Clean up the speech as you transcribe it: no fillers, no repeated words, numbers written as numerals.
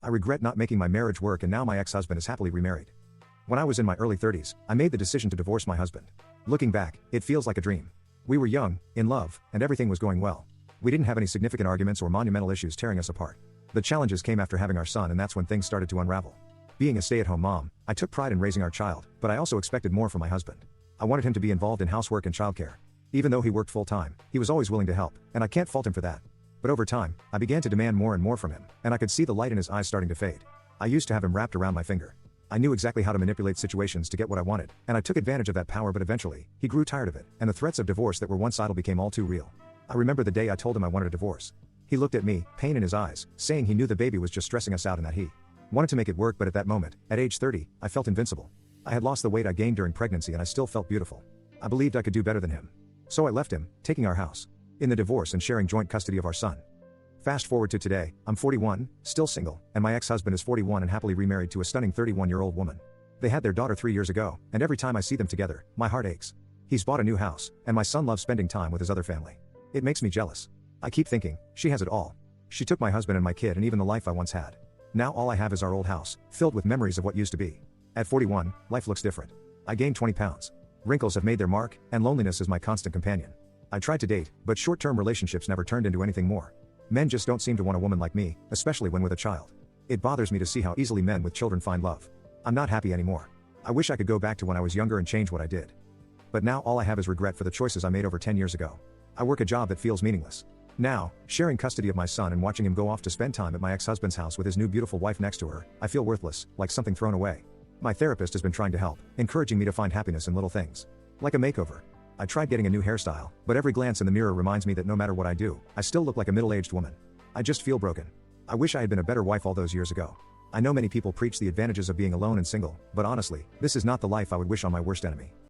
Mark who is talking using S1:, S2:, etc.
S1: I regret not making my marriage work, and now my ex-husband is happily remarried. When I was in my early 30s, I made the decision to divorce my husband. Looking back, it feels like a dream. We were young, in love, and everything was going well. We didn't have any significant arguments or monumental issues tearing us apart. The challenges came after having our son, and that's when things started to unravel. Being a stay-at-home mom, I took pride in raising our child, but I also expected more from my husband. I wanted him to be involved in housework and childcare. Even though he worked full-time, he was always willing to help, and I can't fault him for that. But over time, I began to demand more and more from him, and I could see the light in his eyes starting to fade. I used to have him wrapped around my finger. I knew exactly how to manipulate situations to get what I wanted, and I took advantage of that power, but eventually, he grew tired of it, and the threats of divorce that were once idle became all too real. I remember the day I told him I wanted a divorce. He looked at me, pain in his eyes, saying he knew the baby was just stressing us out and that he wanted to make it work, but at that moment, at age 30, I felt invincible. I had lost the weight I gained during pregnancy, and I still felt beautiful. I believed I could do better than him. So I left him, taking our house in the divorce and sharing joint custody of our son. Fast forward to today, I'm 41, still single, and my ex-husband is 41 and happily remarried to a stunning 31-year-old woman. They had their daughter 3 years ago, and every time I see them together, my heart aches. He's bought a new house, and my son loves spending time with his other family. It makes me jealous. I keep thinking, she has it all. She took my husband and my kid and even the life I once had. Now all I have is our old house, filled with memories of what used to be. At 41, life looks different. I gained 20 pounds. Wrinkles have made their mark, and loneliness is my constant companion. I tried to date, but short-term relationships never turned into anything more. Men just don't seem to want a woman like me, especially when with a child. It bothers me to see how easily men with children find love. I'm not happy anymore. I wish I could go back to when I was younger and change what I did. But now all I have is regret for the choices I made over 10 years ago. I work a job that feels meaningless. Now, sharing custody of my son and watching him go off to spend time at my ex-husband's house with his new beautiful wife next to her, I feel worthless, like something thrown away. My therapist has been trying to help, encouraging me to find happiness in little things. Like a makeover. I tried getting a new hairstyle, but every glance in the mirror reminds me that no matter what I do, I still look like a middle-aged woman. I just feel broken. I wish I had been a better wife all those years ago. I know many people preach the advantages of being alone and single, but honestly, this is not the life I would wish on my worst enemy.